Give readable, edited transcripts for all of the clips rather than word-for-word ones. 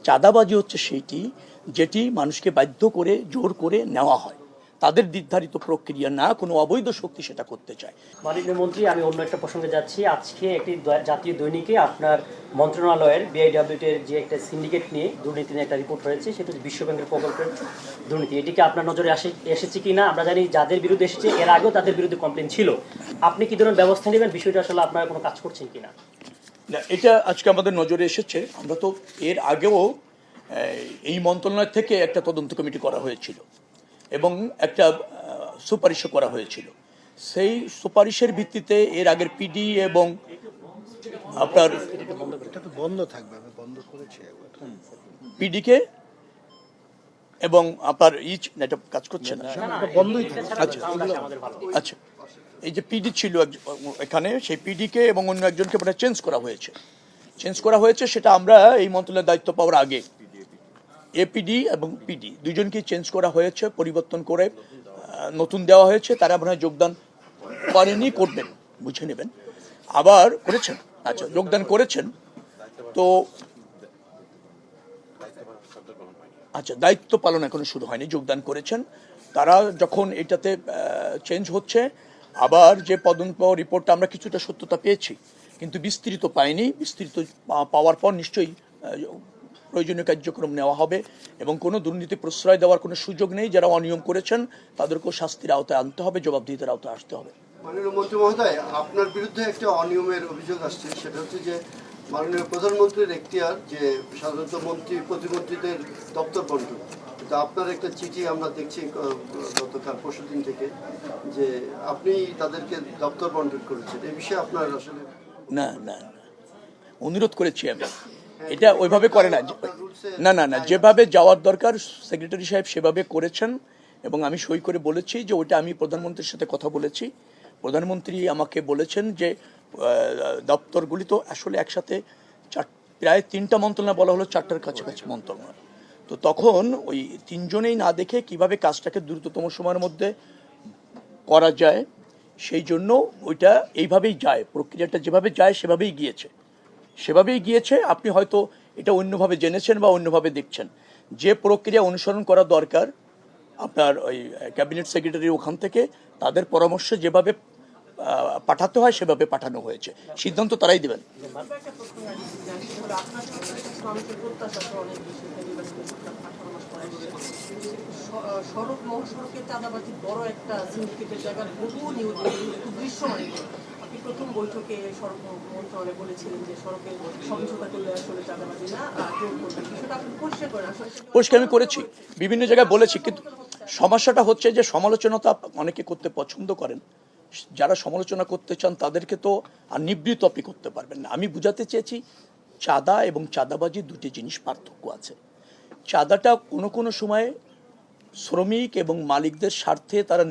চাঁদাবাজি হচ্ছে সেইটি যেটি মানুষকে বাধ্য করে জোর করে নেওয়া হয়, তাদের নির্ধারিত প্রক্রিয়া না কোনো অবৈধ শক্তি সেটা করতে চায়। মাননীয় মন্ত্রী, আমি অন্য একটা প্রসঙ্গে যাচ্ছি। আজকে একটি জাতীয় দৈনিকে আপনার মন্ত্রণালয়ের বিআইডব্লিউটির যে একটা সিন্ডিকেট নিয়ে দুর্নীতি নিয়ে একটা রিপোর্ট হয়েছে, সেটা হচ্ছে বিশ্বব্যাংকের প্রকল্পের দুর্নীতি। এটিকে আপনার নজরে এসেছে কি না? আমরা জানি যাদের বিরুদ্ধে এসেছে এর আগেও তাদের বিরুদ্ধে কমপ্লেন ছিল। আপনি কি ধরনের ব্যবস্থা নেবেন? বিষয়টা আসলে আপনারা কোনো কাজ করছেন কিনা? না, এটা আজকে আমাদের নজরে এসেছে। আমরা তো এর আগেও এই মন্ত্রণালয় থেকে একটা তদন্ত কমিটি করা হয়েছিল এবং একটা সুপারিশও করা হয়েছিল। সেই সুপারিশের ভিত্তিতে এর আগের পিডি এবং আপনার বন্ধ থাকবে, আমি বন্ধ করেছি পিডিকে এবং আপনার এটা কাজ করছে না, বন্ধই আচ্ছা এই যে পিডি ছিল এখানে, সেই পিডিকে এবং অন্য একজনকে চেঞ্জ করা হয়েছে। সেটা আমরা এই মন্ত্রণালয়ের দায়িত্ব পাওয়ার আগে এপিডি এবং পিডি দুজনকেই চেঞ্জ করা হয়েছে, পরিবর্তন করে নতুন দেওয়া হয়েছে। তারা মনে হয় যোগদান করেনি, করবেন, বুঝে নেবেন। আবার করেছেন, আচ্ছা যোগদান করেছেন তো, আচ্ছা দায়িত্ব পালন এখনো শুরু হয়নি, যোগদান করেছেন। তারা যখন এটাতে চেঞ্জ হচ্ছে, আবার যে তদন্ত রিপোর্টটা আমরা কিছুটা সত্যতা পেয়েছি কিন্তু বিস্তৃত পাইনি। বিস্তৃত পাওয়ার পর নিশ্চয়ই প্রয়োজনীয় কার্যক্রম নেওয়া হবে এবং কোনো দুর্নীতি প্রশ্রয় দেওয়ার কোনো সুযোগ নেই। যারা অনিয়ম করেছেন তাদেরকেও শাস্তির আওতায় আনতে হবে, জবাবদিহিতার আওতায় আসতে হবে। মাননীয় মন্ত্রী মহোদয়, আপনার বিরুদ্ধে একটা অনিয়মের অভিযোগ আসছে। সেটা হচ্ছে যে মাননীয় প্রধানমন্ত্রীর এখতিয়ার যে সাধারণত মন্ত্রী প্রতিমন্ত্রীদের দপ্তর বন্টন, কিন্তু আপনার একটা চিঠি আমরা দেখছি গতকাল পরশুদিন থেকে যে আপনি তাদেরকে দপ্তর বন্টন করেছেন। এই বিষয়ে আপনার আসলে না না অনুরোধ করেছি আমি, এটা ওইভাবে করে না, না না না যেভাবে যাওয়ার দরকার সেক্রেটারি সাহেব সেভাবে করেছেন এবং আমি সই করে বলেছি যে ওইটা আমি প্রধানমন্ত্রীর সাথে কথা বলেছি। প্রধানমন্ত্রী আমাকে বলেছেন যে দপ্তরগুলি তো আসলে একসাথে প্রায় 3টা মন্ত্রণালয়, বলা হলো 4টার কাছাকাছি মন্ত্রণালয়, তো তখন ওই 3জনেই না দেখে কিভাবে কাজটাকে দ্রুততম সময়ের মধ্যে করা যায়, সেই জন্য ওইটা এইভাবেই যায়, প্রক্রিয়াটা যেভাবে যায় সেভাবেই গিয়েছে। আপনি হয়তো এটা অন্যভাবে জেনেছেন বা অন্যভাবে দেখছেন। যে প্রক্রিয়া অনুসরণ করা দরকার আপনার ওই ক্যাবিনেট সেক্রেটারি ওখান থেকে তাদের পরামর্শে যেভাবে পাঠাতে হয় সেভাবে পাঠানো হয়েছে, সিদ্ধান্ত তারাই দেবেন। সড়ক মহাসড়কে চাঁদাবাজি বড় একটা সিন্ডিকেটের জায়গা, বহু নিউজ দৃশ্যমান। আপনি প্রথম বৈঠকে সড়ক মন্ত্রণালয়ে বলেছিলেন যে সড়কের সমঝোতা করলে আসলে চাঁদাবাজি না বিষয়টা আপনি পরিষ্কার করেন। পরিষ্কার আমি করেছি, বিভিন্ন জায়গায় বলেছি, কিন্তু সমস্যাটা হচ্ছে যে সমালোচনা তো অনেকে করতে পছন্দ করেন। যারা সমালোচনা করতে চান তাদেরকে তো আর নিবৃত্ত আপনি করতে পারবেন না। আমি বুঝাতে চেয়েছি চাঁদা এবং চাঁদাবাজি দুটি জিনিস পার্থক্য আছে। চাঁদাটা কোনো সময় শ্রমিক এবং মালিকদের স্বার্থে তারাই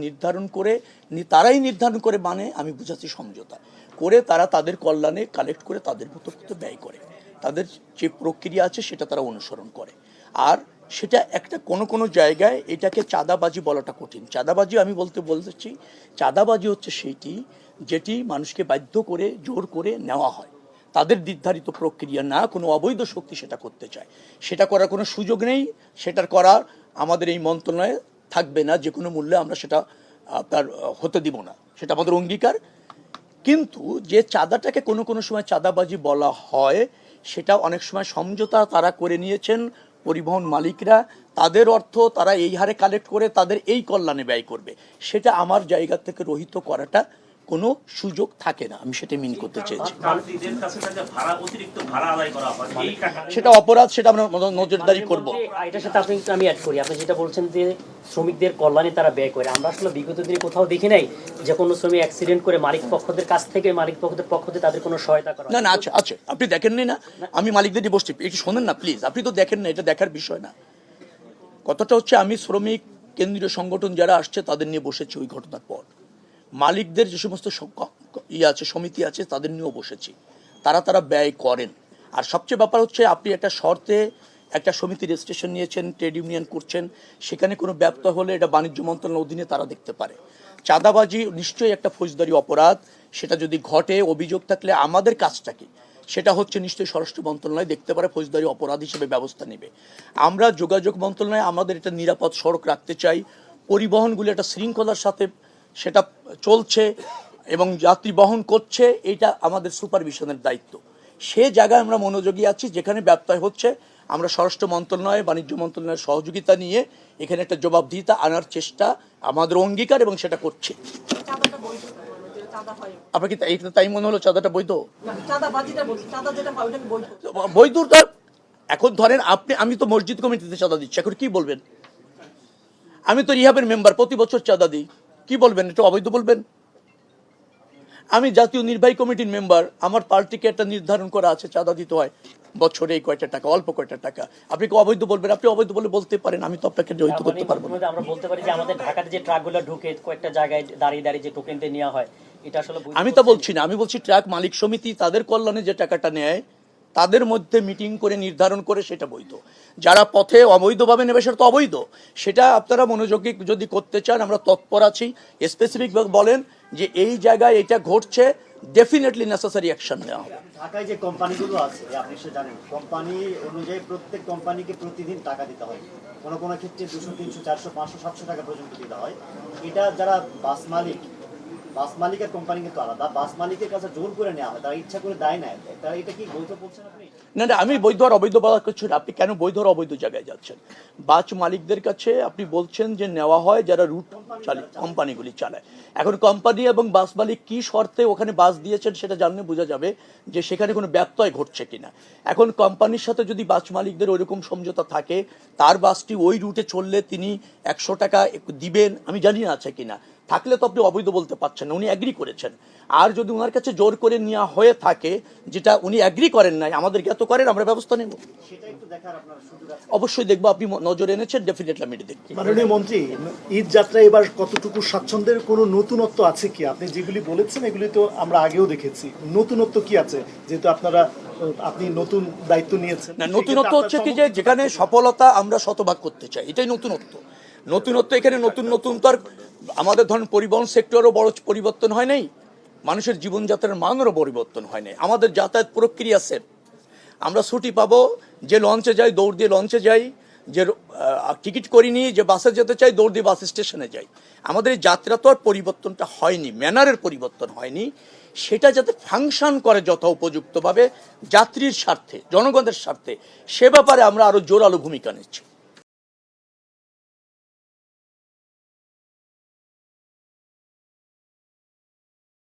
নির্ধারণ করে, মানে আমি বুঝাচ্ছি সমঝোতা করে তারা তাদের কল্যাণে কালেক্ট করে তাদের মতো ব্যয় করে, তাদের যে প্রক্রিয়া আছে সেটা তারা অনুসরণ করে। আর সেটা একটা কোনো জায়গায় এটাকে চাঁদাবাজি বলাটা কঠিন। চাঁদাবাজি আমি বলতেছি চাঁদাবাজি হচ্ছে সেইটি যেটি মানুষকে বাধ্য করে জোর করে নেওয়া হয়, তাদের নির্ধারিত প্রক্রিয়া না কোনো অবৈধ শক্তি সেটা করতে চায়। সেটা করার কোনো সুযোগ নেই, সেটার করা আমাদের এই মন্ত্রণালয়ে থাকবে না, যে কোনো মূল্যে আমরা সেটা আপনার হতে দিব না, সেটা আমাদের অঙ্গীকার। কিন্তু যে চাঁদাটাকে কোনো সময় চাঁদাবাজি বলা হয়, সেটা অনেক সময় সমঝোতা তারা করে নিয়েছেন পরিবহন মালিকরা, তাদের অর্থ তারা এই হারে কালেক্ট করে তাদের এই কল্যাণে ব্যয় করবে, সেটা আমার জায়গা থেকে রহিত করাটা কোনো সুযোগ থাকে না। আমি সেটা মিন করতে চেয়েছি। সেটা অপরাধ, সেটা আমরা নজরদারি করব। এটার সাথে আমি অ্যাড করি, আপনি যেটা বলছেন যে শ্রমিকদের কল্যাণে তারা ব্যয় করে। আমরা আসলে বিগত দিনে কোথাও দেখি নাই যে কোনো শ্রমিক অ্যাক্সিডেন্ট করে মালিক পক্ষদের কাছ থেকে তাদের কোনো সহায়তা করা না। আচ্ছা আপনি দেখেননি না, আমি মালিকদের বসছি, একটু শোনেন না প্লিজ। আপনি তো দেখেন না, এটা দেখার বিষয় না। কথাটা হচ্ছে আমি শ্রমিক কেন্দ্রীয় সংগঠন যারা আসছে তাদের নিয়ে বসেছি ওই ঘটনার পর, মালিকদের যে সমস্ত সমিতি আছে তাদের নিয়েও বসেছি, তারা ব্যয় করেন। আর সবচেয়ে ব্যাপার হচ্ছে আপনি একটা শর্তে একটা সমিতি রেজিস্ট্রেশন নিয়েছেন, ট্রেড ইউনিয়ন করছেন, সেখানে কোনো ব্যত্যয় হলে এটা বাণিজ্য মন্ত্রণালয়ের অধীনে তারা দেখতে পারে। চাঁদাবাজি নিশ্চয়ই একটা ফৌজদারি অপরাধ, সেটা যদি ঘটে অভিযোগ থাকলে আমাদের কাজটা কি, সেটা হচ্ছে নিশ্চয়ই স্বরাষ্ট্র মন্ত্রণালয় দেখতে পারে, ফৌজদারি অপরাধ হিসেবে ব্যবস্থা নেবে। আমরা যোগাযোগ মন্ত্রণালয় আমাদের এটা নিরাপদ সড়ক রাখতে চাই, পরিবহনগুলো একটা শৃঙ্খলার সাথে সেটা চলছে এবং যাত্রী বহন করছে, এটা আমাদের সুপারভিশনের দায়িত্ব। সে জায়গায় আমরা মনোযোগী আছি। যেখানে ব্যত্যয় হচ্ছে আমরা স্বরাষ্ট্র মন্ত্রণালয়, বাণিজ্য মন্ত্রণালয়ের সহযোগিতা নিয়ে এখানে একটা জবাবদিহিতা আনার চেষ্টা আমাদের অঙ্গীকার, এবং সেটা করছে। চাঁদাটা বৈধ, যে চাঁদা হয় আপনার কি তাই মনে হলো চাঁদাটা বৈধ? না, চাঁদাবাজিটা বলছি, চাঁদা যেটা হয় ওটাকে বৈধ। বৈধতা এখন ধরেন আমি তো মসজিদ কমিটিতে চাঁদা দিচ্ছি, এখন কি বলবেন? আমি তো রিহাবের মেম্বার, প্রতি বছর চাঁদা দিই, কি বলবেন? এটা অবৈধ বলবেন? আমি জাতীয় নির্বাহী কমিটির মেম্বার, আমার পার্টিকে একটা নির্ধারণ করা আছে চাঁদা দিতে হয় বছরে এই কয়টা টাকা, অল্প কয়টা টাকা, আপনি কি অবৈধ বলবেন? আপনি অবৈধ বলে বলতে পারেন, আমি তো আপনাকে জড়িত করতে পারবো না। আমরা বলতে পারি যে আমাদের ঢাকাতে যে ট্রাকগুলো ঢুকে কয়েকটা জায়গায় দাঁড়িয়ে দাঁড়িয়ে যে টোকেন দিয়ে নেওয়া হয়, এটা আসলে বৈধ আমি তা হচ্ছে? বলছি না, আমি বলছি ট্রাক মালিক সমিতি তাদের কল্যাণে যে টাকাটা নেয় তাদের মধ্যে মিটিং করে নির্ধারণ করে সেটা বৈধ। যারা পথে অবৈধভাবে নেবে সেটা তো অবৈধ। সেটা আপনারা মনোযোগী যদি করতে চান, আমরা তৎপর আছি। স্পেসিফিক বলেন যে এই জায়গায় এটা ঘটছে, ডেফিনেটলি নেসেসারি অ্যাকশন নেওয়া হবে। ঢাকায় যে কোম্পানিগুলো আছে আপনি সে জানেন, কোম্পানি অনুযায়ী প্রত্যেক কোম্পানিকে প্রতিদিন টাকা দিতে হয়, কোনো কোনো ক্ষেত্রে 200, 300, 400, 500, 700 টাকা পর্যন্ত দিতে হয়। এটা যারা বাস মালিকের কোম্পানি কিন্তু আলাদা, বাস মালিকের কাছে জোর করে নেওয়া হয়, তারা ইচ্ছা করে দেয় না। তারা এটা কি বৈধ বলছেন আপনি? না না, আমি বৈধ আর অবৈধ বলা কিছু না। আপনি কেন বৈধ আর অবৈধ জায়গায় যাচ্ছেন? বাস মালিকদের কাছে আপনি বলছেন যে নেওয়া হয় যারা রুট কোম্পানিগুলি চালায়। এখন কোম্পানি এবং বাস মালিক কি শর্তে ওখানে বাস দিয়েছেন সেটা জানলে বোঝা যাবে যে সেখানে কোনো ব্যত্যয় ঘটছে কিনা। এখন কোম্পানির সাথে যদি বাস মালিকদের ওইরকম সমঝোতা থাকে, তার বাসটি ওই রুটে চললে তিনি 100 টাকা দিবেন, আমি জানি না আছে কিনা, থাকলে তো আপনি অবৈধ বলতে পারছেন না, উনি অ্যাগ্রি করেছেন। আর যদি ওনার কাছে জোর করে নেওয়া হয়ে থাকে, যেটা উনি অ্যাগ্রি করেন নাই, আমাদের জ্ঞাত করেন, আমরা ব্যবস্থা নেব। সেটা একটু দেখার আপনার সুযোগ আছে? অবশ্যই দেখবো, আপনি নজর এনেছেন, ডেফিনেটলি আমি দেখি। মাননীয় মন্ত্রী, ঈদ যাত্রায় এবার কতটুকু স্বাচ্ছন্দ্যের কোনো নতুনত্ব আছে কি? আপনি যেগুলি বলেছেন এগুলি তো আমরা আগেও দেখেছি, নতুনত্ব কি আছে? যেহেতু আপনি নতুন দায়িত্ব নিয়েছেন। না, নতুনত্ব হচ্ছে কি যে যেখানে সফলতা আমরা শতভাগ করতে চাই, এটাই নতুনত্ব। এখানে নতুন তো আর আমাদের ধরুন পরিবহন সেক্টরও বড় পরিবর্তন হয় নাই, মানুষের জীবনযাত্রার মানেরও পরিবর্তন হয় নাই, আমাদের যাতায়াত প্রক্রিয়া সেম। আমরা ছুটি পাবো, যে লঞ্চে যাই দৌড় দিয়ে লঞ্চে যাই, যে টিকিট করিনি, যে বাসে যেতে চাই দৌড় দিয়ে বাস স্টেশনে যাই। আমাদের এই যাত্রা তো আর পরিবর্তনটা হয়নি, ম্যানারের পরিবর্তন হয়নি। সেটা যাতে ফাংশন করে যথা উপযুক্তভাবে যাত্রীর স্বার্থে, জনগণের স্বার্থে, সে ব্যাপারে আমরা আরো জোরালো ভূমিকা নিচ্ছি।